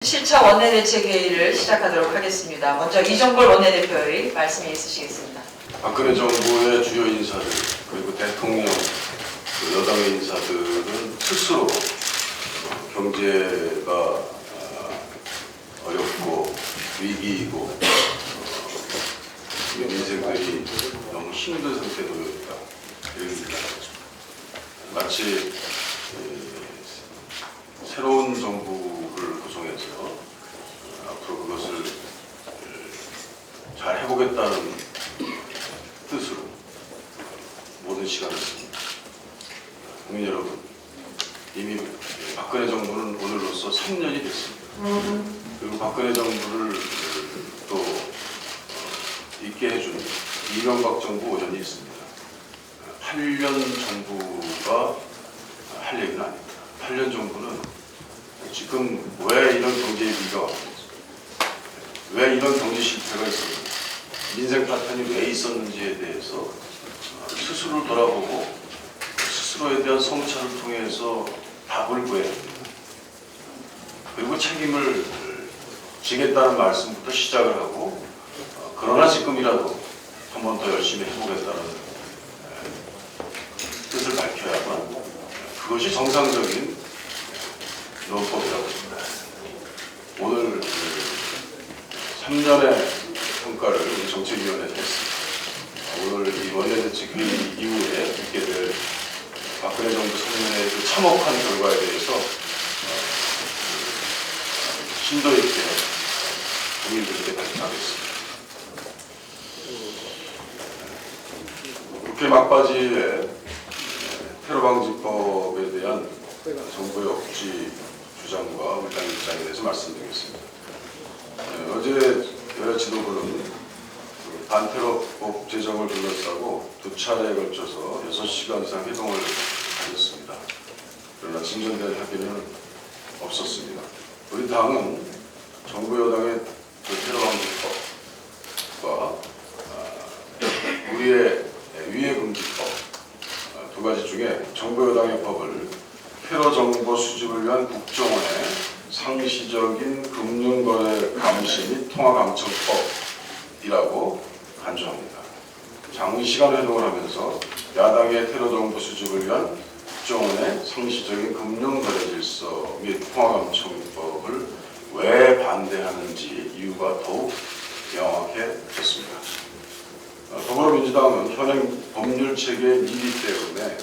7차 원내대책회의를 시작하도록 하겠습니다. 먼저 이정걸 원내대표의 말씀이 있으시겠습니다. 박근혜 정부의 주요 인사들 그리고 대통령, 여당의 인사들은 스스로 경제가 어렵고 위기이고 민생들이 너무 힘든 상태에 놓여 있다. 이렇습니다. 마치 새로운 정부를 구성해서 앞으로 그것을 잘 해보겠다는 뜻으로 모든 시간을 씁니다. 국민 여러분, 이미 박근혜 정부는 오늘로써 3년이 됐습니다. 그리고 박근혜 정부를 또 있게 해준 이명박 정부 5년이 있습니다. 8년 정부가 할 얘기는 아닙니다. 8년 정부는 지금 왜 이런 경제 위기가 왔는지, 왜 이런 경제 실패가 있었는지, 민생 파탄이 왜 있었는지에 대해서 스스로를 돌아보고 스스로에 대한 성찰을 통해서 답을 구해야 합니다. 그리고 책임을 지겠다는 말씀부터 시작을 하고 그러나 지금이라도 한 번 더 열심히 해보겠다는 뜻을 밝혀야만 그것이 정상적인 논법이라고 봅니다. 오늘 3년의 평가를 정책위원회에서 했습니다. 오늘 이 원내대책회의 이후에 있게 될 박근혜 정부 3년의 그 참혹한 결과에 대해서 심도 있게 국민들에게 발표하겠습니다. 국회 막바지에 테러방지법에 대한 정부의 억지 주장과 우리 당 입장에 대해서 말씀드리겠습니다. 어제 여야 지도부는 반테러법 제정을 둘러싸고 두 차례에 걸쳐서 6시간 이상 회동을 가졌습니다. 그러나 진전된 합의는 없었습니다. 우리 당은 정부 여당의 테러방지법과 우리의 위해금지법 두 가지 중에 정부 여당의 법을 테러 정보 수집을 위한 국정원의 상시적인 금융거래 감시 및 통화감청법이라고 간주합니다. 장시간 회동을 하면서 야당의 테러 정보 수집을 위한 국정원의 상시적인 금융거래 질서 및 통화감청법을 왜 반대하는지 이유가 더욱 명확해졌습니다. 더불어민주당은 현행 법률 체계의 미비 때문에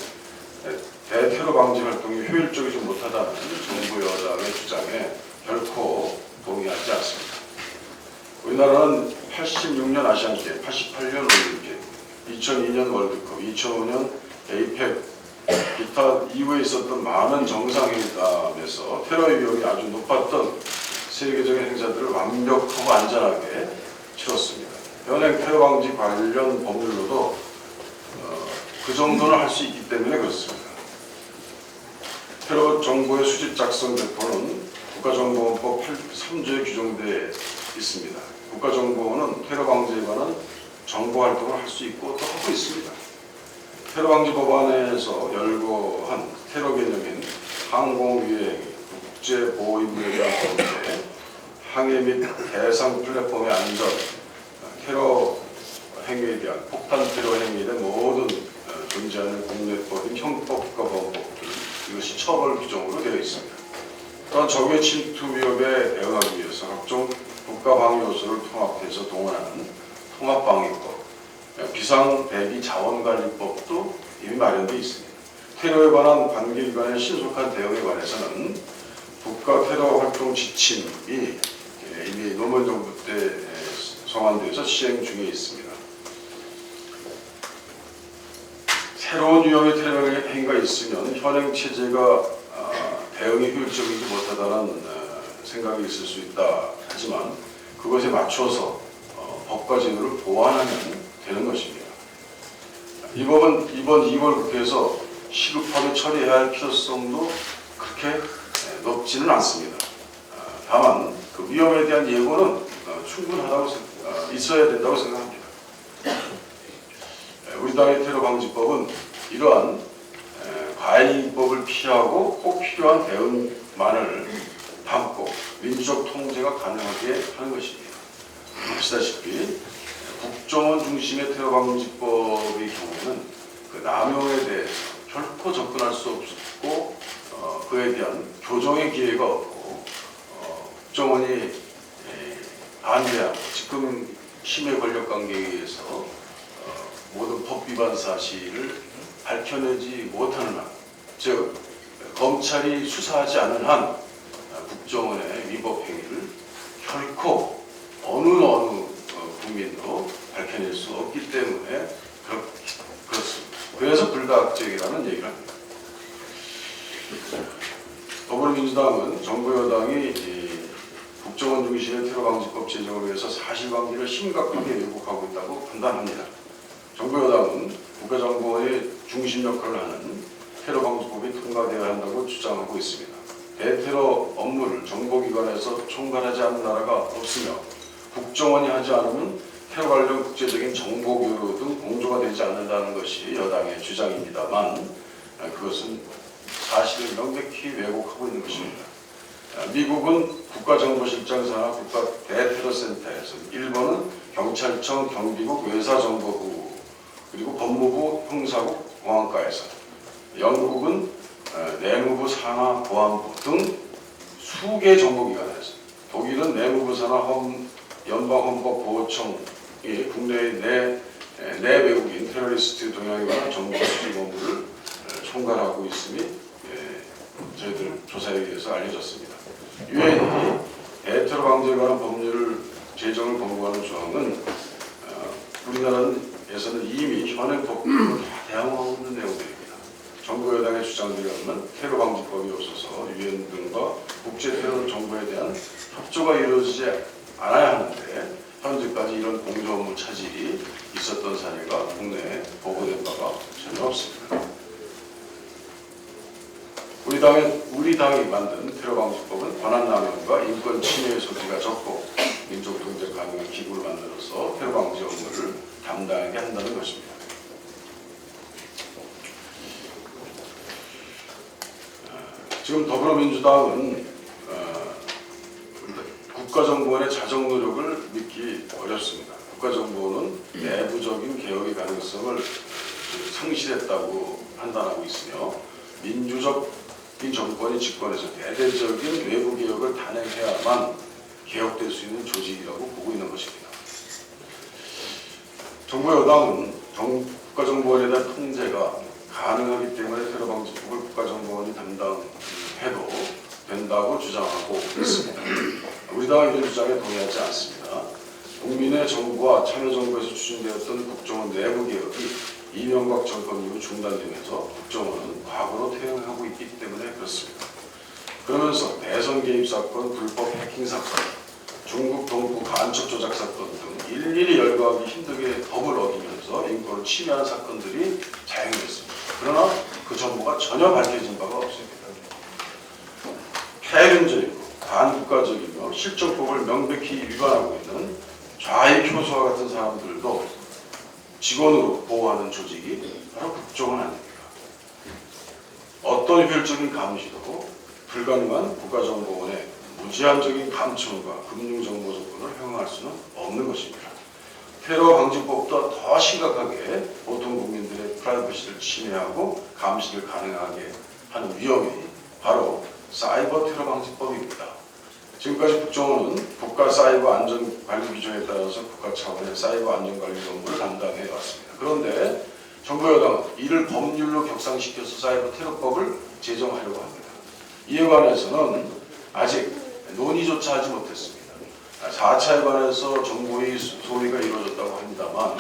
대테러 방지 활동이 효율적이지 못하다는 정부 여당의 주장에 결코 동의하지 않습니다. 우리나라는 86년 아시안게임, 88년 올림픽, 2002년 월드컵, 2005년 에이펙, 기타 이후에 있었던 많은 정상회담에서 테러 위험이 아주 높았던 세계적인 행사들을 완벽하고 안전하게 치렀습니다. 현행 테러 방지 관련 법률로도 그 정도는 할 수 있기 때문에 그렇습니다. 테러 정보의 수집 작성 배포는 국가정보원법 3조에 규정되어 있습니다. 국가정보원은 테러 방지에 관한 정보 활동을 할 수 있고 또 하고 있습니다. 테러 방지 법안에서 열거한 테러 개념인 항공위해, 국제보호임무에 대한 범죄, 항해 및 대상 플랫폼의 안전, 테러 행위에 대한 폭탄 테러 행위에 대한 모든 존재하는 국내법인 형법과 범법들 이것이 처벌 규정으로 되어 있습니다. 또한 적의 침투 위협에 대응하기 위해서 각종 국가 방위 요소를 통합해서 동원하는 통합방위법, 비상대기 자원관리법도 이미 마련되어 있습니다. 테러에 관한 관계기관의 신속한 대응에 관해서는 국가 테러 활동 지침이 이미 노무현 정부 때 성안돼서 시행 중에 있습니다. 새로운 유형의 테러 행위가 있으면 현행 체제가 대응이 효율적이지 못하다는 생각이 있을 수 있다 하지만 그것에 맞춰서 법과 제도를 보완하면 되는 것입니다. 이 법은 이번 2월 국회에서 시급하게 처리해야 할 필요성도 그렇게 높지는 않습니다. 다만 그 위험에 대한 예고는 충분하다고 있어야 된다고 생각합니다. 우리 당의 테러 방지법은 이러한 과잉법을 피하고 꼭 필요한 대응만을 담고 민주적 통제가 가능하게 하는 것입니다. 아시다시피 국정원 중심의 테러 방지법의 경우에는 그 남용에 대해서 결코 접근할 수 없고 그에 대한 교정의 기회가 없고 국정원이 반대하고 지금 심해 권력 관계에 의해서 모든 법 위반 사실을 밝혀내지 못하는 한, 즉 검찰이 수사하지 않은 한 국정원의 위법 행위를 결코 어느 국민도 밝혀낼 수 없기 때문에 그렇습니다. 그래서 불가역적이라는 얘기를 합니다. 더불어민주당은 정부 여당이 국정원 중심의 테러방지법 제정을 위해서 사실관계를 심각하게 왜곡하고 있다고 판단합니다. 정부 여당은 국가정보원의 중심 역할을 하는 테러방지법이 통과되어야 한다고 주장하고 있습니다. 대테러 업무를 정보기관에서 총괄하지 않는 나라가 없으며 국정원이 하지 않으면 테러 관련 국제적인 정보 교류 등 공조가 되지 않는다는 것이 여당의 주장입니다만 그것은 사실을 명백히 왜곡하고 있는 것입니다. 미국은 국가정보실장 산하 국가대테러센터에서, 일본은 경찰청, 경비국, 외사정보부, 그리고 법무부, 형사국, 공안과에서, 영국은 내무부 산하 보안부 등 수개 정보기관에서, 독일은 내무부 산하 연방헌법보호청이 국내의 내 외국인 테러리스트 동향에 관한 정보 수집 업무를 총괄하고 있음이 저희들 조사에 의해서 알려졌습니다. 유엔이 대테러 방지에 관한 법률을 제정을 권고하는 조항은 우리나라에서는 이미 현행 법규로 다 대항하고 있는 내용들입니다. 정부 여당의 주장들에 의하면 테러 방지법이 없어서 유엔 등과 국제 테러 정보에 대한 협조가 이루어지지 않아야 하는데 현재까지 이런 공조 업무 차질이 있었던 사례가 국내에 보고된 바가 전혀 없습니다. 우리 당이 만든 테러방지법은 권한남용과 인권 침해의 소지가 적고 민족 통제 가능한 기구를 만들어서 테러방지 업무를 담당하게 한다는 것입니다. 지금 더불어민주당은 국가정보원의 자정 노력을 믿기 어렵습니다. 국가정보원은 내부적인 개혁의 가능성을 상실했다고 판단하고 있으며 민주적인 정권이 집권해서 대대적인 외부 개혁을 단행해야만 개혁될 수 있는 조직이라고 보고 있는 것입니다. 정부 여당은 국가정보원에 대한 통제가 가능하기 때문에 테러방지법을 국가정보원이 담당해도 된다고 주장하고 있습니다. 우리 당은 이런 주장에 동의하지 않습니다. 국민의 정부와 참여정부에서 추진되었던 국정원 내부 개혁이 이명박 정권 이후 중단되면서 국정원은 과거로 퇴행하고 있기 때문에 그렇습니다. 그러면서 대선 개입 사건, 불법 해킹 사건, 중국 동부 간첩 조작 사건 등 일일이 열거하기 힘들게 법을 어기면서 인권을 침해한 사건들이 자행됐습니다. 그러나 그 정보가 전혀 밝혀진 바가 없습니다. 폐륜적이고 반국가적이며 실정법을 명백히 위반하고 있는 좌익 교수와 같은 사람들도 직원으로 보호하는 조직이 바로 국정원 아닙니까? 어떤 효율적인 감시도 불가능한 국가정보원의 무제한적인 감청과 금융정보 접근을 허용할 수는 없는 것입니다. 테러 방지법보다 더 심각하게 보통 국민들의 프라이버시를 침해하고 감시를 가능하게 하는 위험이 바로 사이버 테러 방지법입니다. 지금까지 국정원은 국가 사이버 안전 관리 규정에 따라서 국가 차원의 사이버 안전 관리 업무를 담당해 왔습니다. 그런데 정부 여당은 이를 법률로 격상시켜서 사이버 테러법을 제정하려고 합니다. 이에 관해서는 아직 논의조차 하지 못했습니다. 4차에 관해서 정부의 소위가 이루어졌다고 합니다만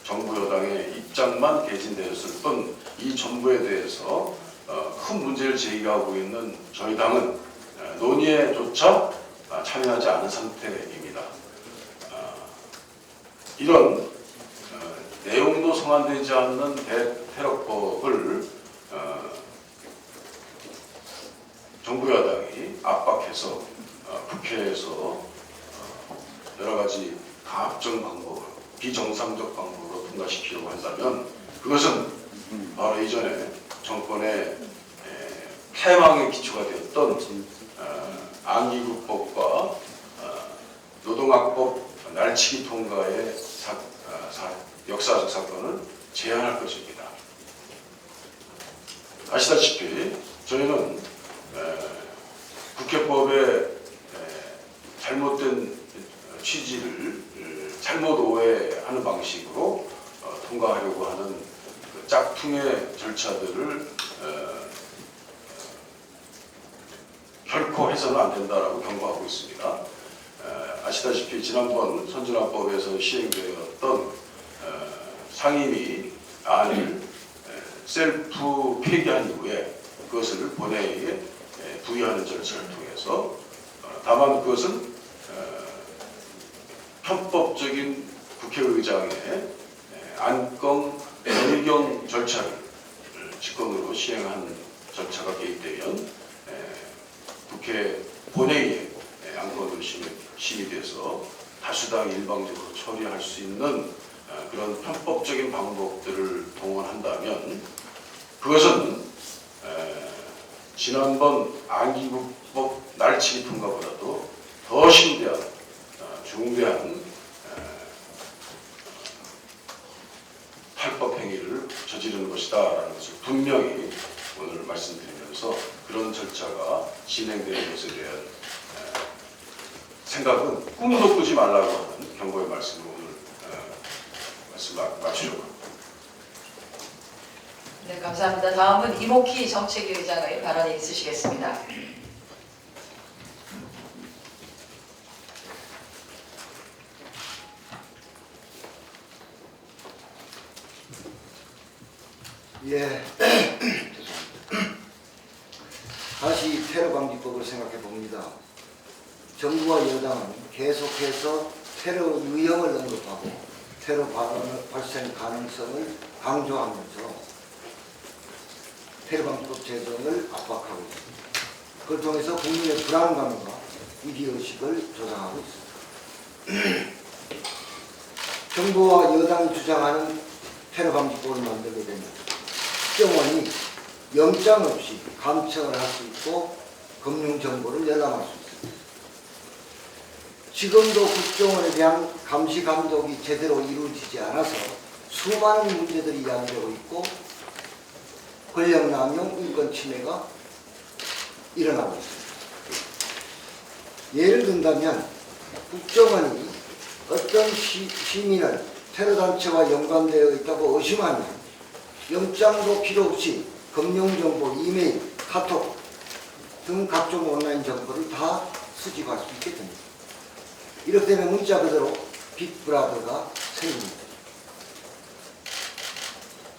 정부 여당의 입장만 개진되었을 뿐 이 정부에 대해서 큰 문제를 제기하고 있는 저희 당은 논의에조차 참여하지 않은 상태입니다. 이런 내용도 성안되지 않는 대테러법을 정부 여당이 압박해서 국회에서 여러 가지 가압적 방법으로, 비정상적 방법으로 통과시키려고 한다면 그것은 바로 이전에 정권의 패망의 기초가 되었던 안기구법과 노동학법 날치기 통과의 역사적 사건을 제한할 것입니다. 아시다시피 저희는 국회법의 잘못된 취지를 잘못 오해하는 방식으로 통과하려고 하는 그 짝퉁의 절차들을 결코 해서는 안 된다라고 경고하고 있습니다. 아시다시피 지난번 선진화법에서 시행되었던 상임위 안을 셀프 폐기한 이후에 그것을 본회의에 부의하는 절차를 통해서 다만 그것은 편법적인 국회의장의 안건 변경 절차를 직권으로 시행한 절차가 개입되면 국회 본회의에 안건으로 심의돼서 다수당 일방적으로 처리할 수 있는 그런 편법적인 방법들을 동원한다면 그것은 지난번 안기구법 날치기 통과보다도 더 심대한 중대한 탈법 행위를 저지르는 것이다라는 것을 분명히 오늘 말씀드리면서 그런 절차가 진행되는 것에 대한 생각은 꿈도 꾸지 말라고 하는 경고의 말씀으로 오늘 말씀 마치려고 합니다. 네, 감사합니다. 다음은 이목희 정책위 의장의 발언이 있으시겠습니다. 예, 다시 테러방지법을 생각해 봅니다. 정부와 여당은 계속해서 테러 위험을 언급하고 테러 발생 가능성을 강조하면서 테러방지법 제정을 압박하고 있습니다. 그걸 통해서 국민의 불안감과 위기의식을 조장하고 있습니다. 정부와 여당이 주장하는 테러방지법을 만들게 되면 국정원이 영장 없이 감청을 할 수 있고 금융정보를 열람할 수 있습니다. 지금도 국정원에 대한 감시 감독이 제대로 이루어지지 않아서 수많은 문제들이 야기되고 있고 권력남용, 인권 침해가 일어나고 있습니다. 예를 든다면 국정원이 어떤 시민을 테러단체와 연관되어 있다고 의심하면 영장도 필요 없이 금융정보, 이메일, 카톡 등 각종 온라인 정보를 다 수집할 수 있게 됩니다. 이렇게 되면 문자 그대로 빅브라더가 생깁니다.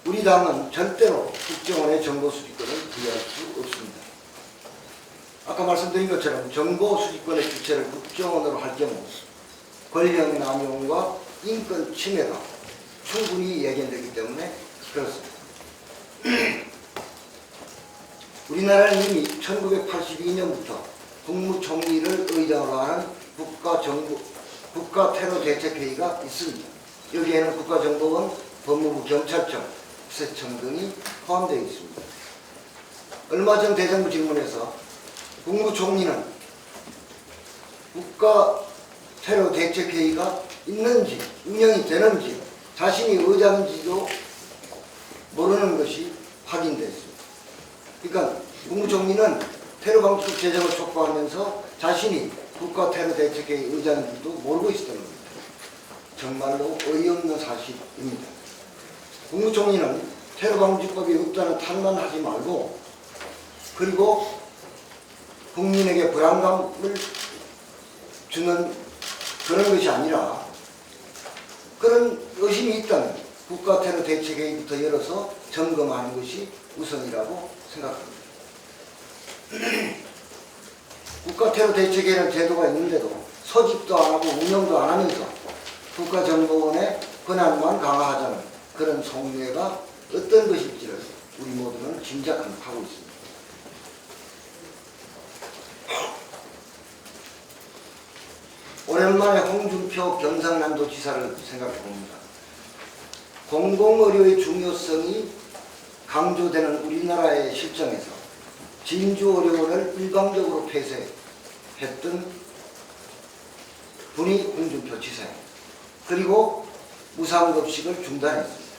우리 당은 절대로 국정원의 정보 수집권을 부여할 수 없습니다. 아까 말씀드린 것처럼 정보 수집권의 주체를 국정원으로 할 경우 권력 남용과 인권 침해가 충분히 예견되기 때문에 그렇습니다. 우리나라는 이미 1982년부터 국무총리를 의장으로 하는 국가테러대책회의가 있습니다. 여기에는 국가정보원, 법무부, 경찰청, 국세청 등이 포함되어 있습니다. 얼마 전 대정부 질문에서 국무총리는 국가테러대책회의가 있는지 운영이 되는지 자신이 의장인지도 모르는 것이 확인됐습니다. 그러니까 국무총리는 테러방지법 제정을 촉구하면서 자신이 국가테러대책회의 의장인지도 모르고 있었던 겁니다. 정말로 어이없는 사실입니다. 국무총리는 테러방지법이 없다는 탓만 하지 말고 그리고 국민에게 불안감을 주는 그런 것이 아니라 그런 의심이 있다면 국가테러대책회의부터 열어서 점검하는 것이 우선이라고 생각합니다. 국가테러대책회의라는 제도가 있는데도 소집도 안 하고 운영도 안 하면서 국가정보원의 권한만 강화하자는 그런 속내가 어떤 것일지를 우리 모두는 짐작하고 있습니다. 오랜만에 홍준표 경상남도지사를 생각해 봅니다. 공공의료의 중요성이 강조되는 우리나라의 실정에서 진주의료원을 일방적으로 폐쇄해 했던 분이 홍준표 지사입니다. 그리고 무상급식을 중단했습니다.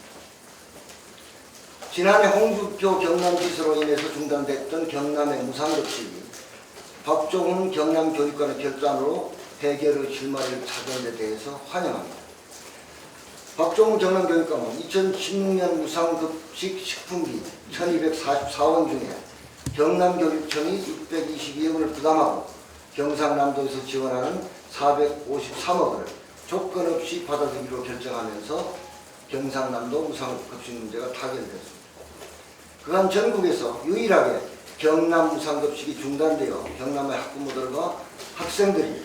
지난해 홍준표 경남지사로 인해서 중단됐던 경남의 무상급식이 박종훈 경남교육관의 결단으로 해결의 실마리를 찾은 데 대해서 환영합니다. 박종훈 경남교육감은 2016년 무상급식 식품비 1244원 중에 경남교육청이 622억 원을 부담하고 경상남도에서 지원하는 453억 원을 조건 없이 받아들이기로 결정하면서 경상남도 무상급식 문제가 타결됐습니다. 그간 전국에서 유일하게 경남 무상급식이 중단되어 경남의 학부모들과 학생들이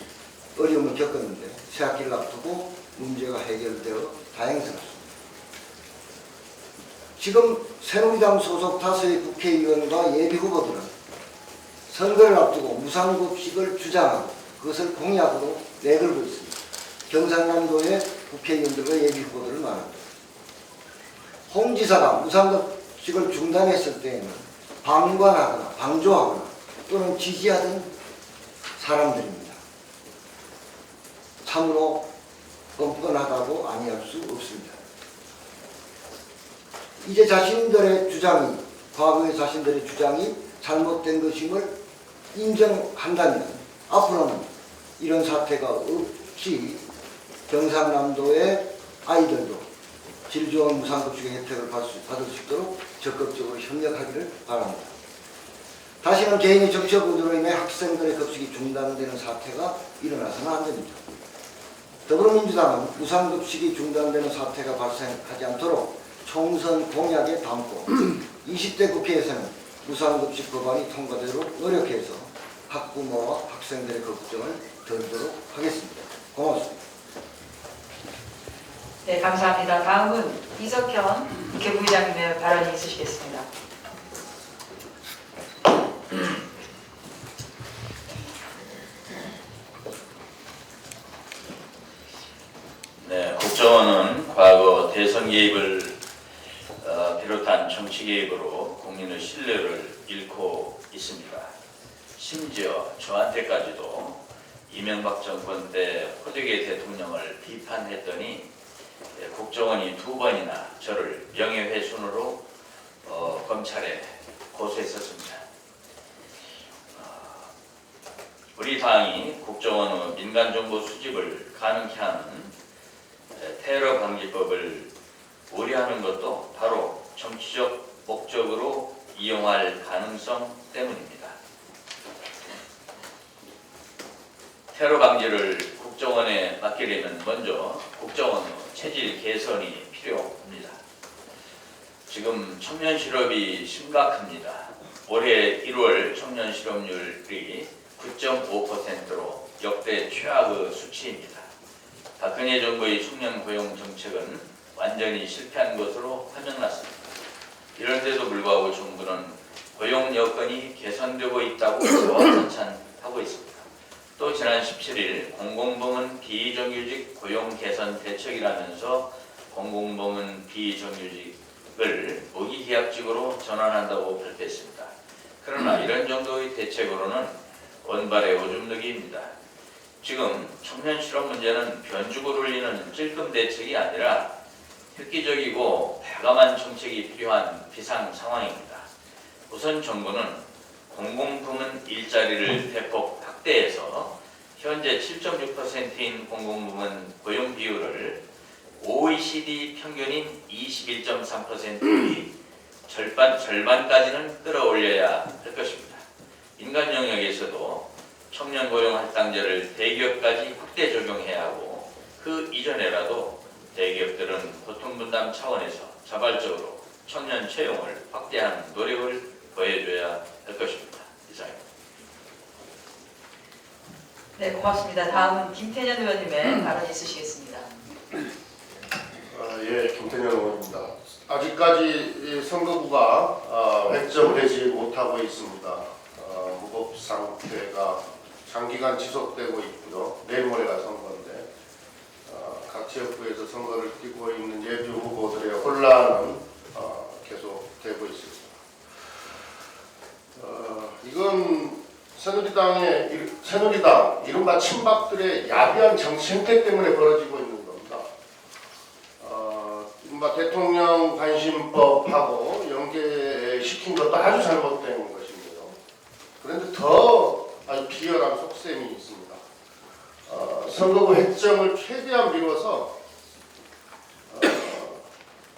어려움을 겪었는데 새학기를 앞두고 문제가 해결되어 다행스럽습니다. 지금 새누리당 소속 다수의 국회의원과 예비후보들은 선거를 앞두고 무상급식을 주장하고 그것을 공약으로 내걸고 있습니다. 경상남도의 국회의원들과 예비후보들을 말합니다. 홍 지사가 무상급식을 중단했을 때에는 방관하거나 방조하거나 또는 지지하던 사람들입니다. 참으로 뻔뻔하다고 아니할 수 없습니다. 이제 자신들의 주장이, 과거의 자신들의 주장이 잘못된 것임을 인정한다면 앞으로는 이런 사태가 없이 경상남도의 아이들도 질 좋은 무상급식의 혜택을 받을 수 있도록 적극적으로 협력하기를 바랍니다. 다시는 개인의 정치적 의도로 인해 학생들의 급식이 중단되는 사태가 일어나서는 안 됩니다. 더불어민주당은 무상급식이 중단되는 사태가 발생하지 않도록 총선 공약에 담고 20대 국회에서는 무상급식 법안이 통과되도록 노력해서 학부모와 학생들의 걱정을 덜도록 하겠습니다. 고맙습니다. 네, 감사합니다. 다음은 이석현 국회부의장님의 발언이 있으시겠습니다. 네, 국정원은 과거 대선 개입을 비롯한 정치 개입으로 국민의 신뢰를 잃고 있습니다. 심지어 저한테까지도 이명박 정권 때 호되게 대통령을 비판했더니 국정원이 2번이나 저를 명예훼손으로 검찰에 고소했었습니다. 우리 당이 국정원의 민간정보 수집을 가능케 하는 테러 방지법을 우려하는 것도 바로 정치적 목적으로 이용할 가능성 때문입니다. 테러 방지를 국정원에 맡기려면 먼저 국정원의 체질 개선이 필요합니다. 지금 청년 실업이 심각합니다. 올해 1월 청년 실업률이 9.5%로 역대 최악의 수치입니다. 박근혜 정부의 청년 고용 정책은 완전히 실패한 것으로 판명났습니다. 이런데도 불구하고 정부는 고용 여건이 개선되고 있다고 자화자찬하고 있습니다. 또 지난 17일 공공부문 비정규직 고용 개선 대책이라면서 공공부문 비정규직을 무기계약직으로 전환한다고 발표했습니다. 그러나 이런 정도의 대책으로는 원발의 오줌 누기입니다. 지금 청년 실업 문제는 변죽을 울리는 찔끔 대책이 아니라 획기적이고 과감한 정책이 필요한 비상 상황입니다. 우선 정부는 공공부문 일자리를 대폭 확대해서 현재 7.6%인 공공부문 고용 비율을 OECD 평균인 21.3%의 절반까지는 끌어올려야 할 것입니다. 민간 영역에서도 청년 고용 할당제를 대기업까지 확대 적용해야 하고 그 이전에라도 대기업들은 고통분담 차원에서 자발적으로 청년 채용을 확대하는 노력을 보여줘야 할 것입니다. 이상입니다. 네, 고맙습니다. 다음은 김태년 의원님의 발언이 있으시겠습니다. 예, 김태년 의원입니다. 아직까지 선거구가 획정되지 못하고 있습니다. 무법 상태가 장기간 지속되고 있고요. 내일 모레가 선거인데 각 지역구에서 선거를 뛰고 있는 예비 후보들의 혼란은 계속되고 있습니다. 이건 새누리당의 새누리당 이른바 친박들의 야비한 정치 행태 때문에 벌어지고 있는 겁니다. 이른바 대통령 관심법하고 연계시킨 것도 아주 잘못된 것입니다. 그런데 더 아주 비열한 속셈이 있습니다. 선거구 획정을 최대한 미뤄서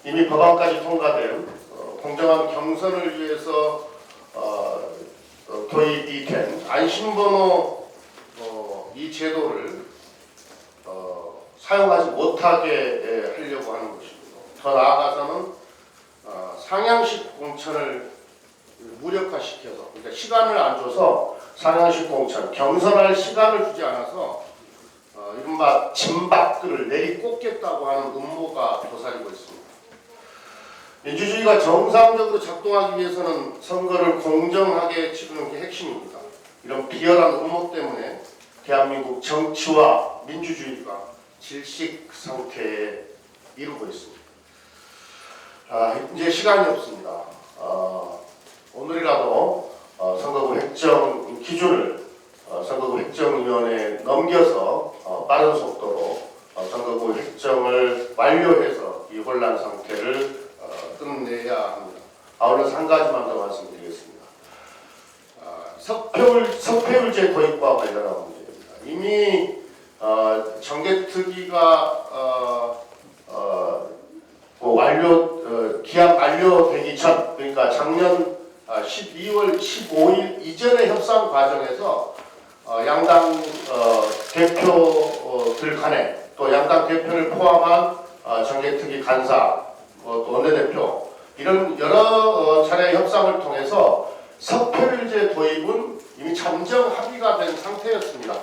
이미 법안까지 통과된 공정한 경선을 위해서 도입이 된 안심번호 이 제도를 사용하지 못하게 하려고 하는 것입니다. 더 나아가서는 상향식 공천을 무력화시켜서, 그러니까 시간을 안 줘서 상향식 공천, 경선할 시간을 주지 않아서 이른바 진박들을 내리꽂겠다고 하는 음모가 도사리고 있습니다. 민주주의가 정상적으로 작동하기 위해서는 선거를 공정하게 치르는 게 핵심입니다. 이런 비열한 음모 때문에 대한민국 정치와 민주주의가 질식 상태에 이르고 있습니다. 이제 시간이 없습니다. 오늘이라도 선거구 획정 기준을 선거구 획정위원회에 넘겨서 빠른 속도로 선거구 획정을 완료해서 이 혼란 상태를 끝내야 합니다. 아울러서 한 가지만 더 말씀드리겠습니다. 석패율제 도입과 관련한 문제입니다. 이미 정개특위가 기한 만료되기 전, 그러니까 작년 12월 15일 이전의 협상 과정에서 양당 대표들 간에 또 양당 대표를 포함한 정개특위 간사, 또 원내대표 이런 여러 차례 협상을 통해서 석패율제 도입은 이미 잠정 합의가 된 상태였습니다.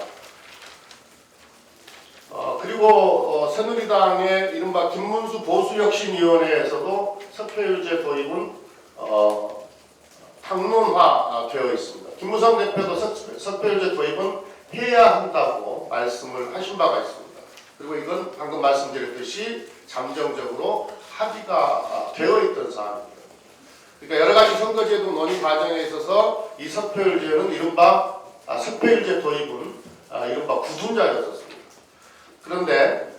그리고 새누리당의 이른바 김문수 보수혁신위원회에서도 석패율제 도입은 당론화되어 있습니다. 김무성 대표도 석패율제 도입은 해야 한다고 말씀을 하신 바가 있습니다. 그리고 이건 방금 말씀드렸듯이 잠정적으로 합의가 되어 있던 사안입니다. 그러니까 여러 가지 선거제도 논의 과정에 있어서 이 석패율제는 이른바 석패율제 도입은 이른바 구둔자였었습니다. 그런데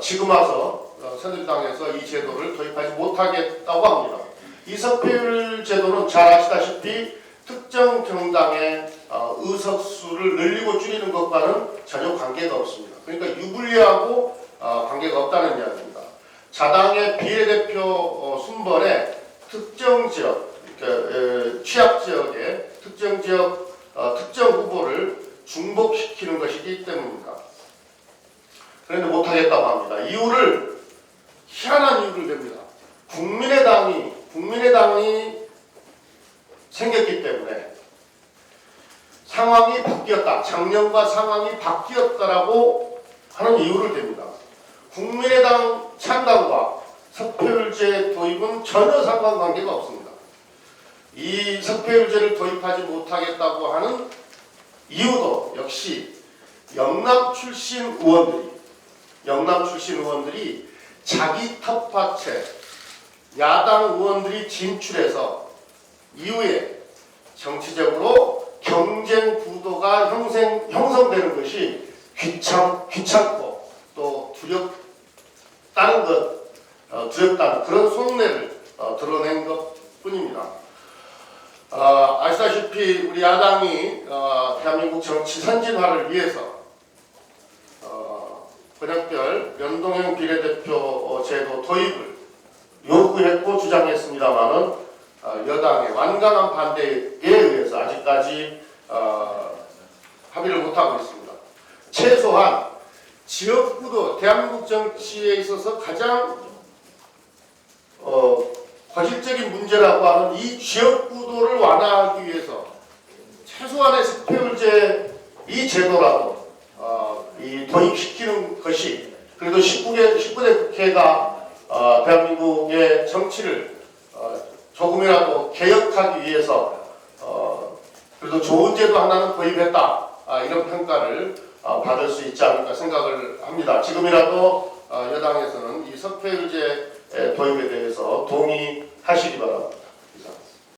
지금 와서 새누리당에서 이 제도를 도입하지 못하겠다고 합니다. 이 석패율 제도는 잘 아시다시피 특정 정당의 의석수를 늘리고 줄이는 것과는 전혀 관계가 없습니다. 그러니까 유불리하고 관계가 없다는 이야기입니다. 자당의 비례대표 순번에 특정 지역, 그러니까 취약 지역의 특정 지역 특정 후보를 중복시키는 것이기 때문입니다. 그런데 못하겠다고 합니다. 이유를 희한한 이유를 댑니다. 국민의당이 생겼기 때문에 상황이 바뀌었다. 작년과 상황이 바뀌었다라고 하는 이유를 댑니다. 국민의당 창당과 석패율제 도입은 전혀 상관관계가 없습니다. 이 석패율제를 도입하지 못하겠다고 하는 이유도 역시 영남 출신 의원들이 자기 텃밭에 야당 의원들이 진출해서 이후에 정치적으로 경쟁 구도가 형성되는 것이 귀찮고 또 두렵다는 그런 속내를 드러낸 것 뿐입니다. 아시다시피 우리 야당이 대한민국 정치 선진화를 위해서 권역별 연동형 비례대표 제도 도입을 요구했고 주장했습니다마는 여당의 완강한 반대에 의해서 아직까지 합의를 못하고 있습니다. 최소한 지역구도 대한민국 정치에 있어서 가장 거실적인 문제라고 하는 이 지역구도를 완화하기 위해서 최소한의 석패율제 이 제도라도 이 도입시키는 것이 그래도 19대 국회가 대한민국의 정치를 조금이라도 개혁하기 위해서 그래도 좋은 제도 하나는 도입했다 이런 평가를 받을 수 있지 않을까 생각을 합니다. 지금이라도 여당에서는 이 석패율제 도입에 대해서 동의하시기 바랍니다.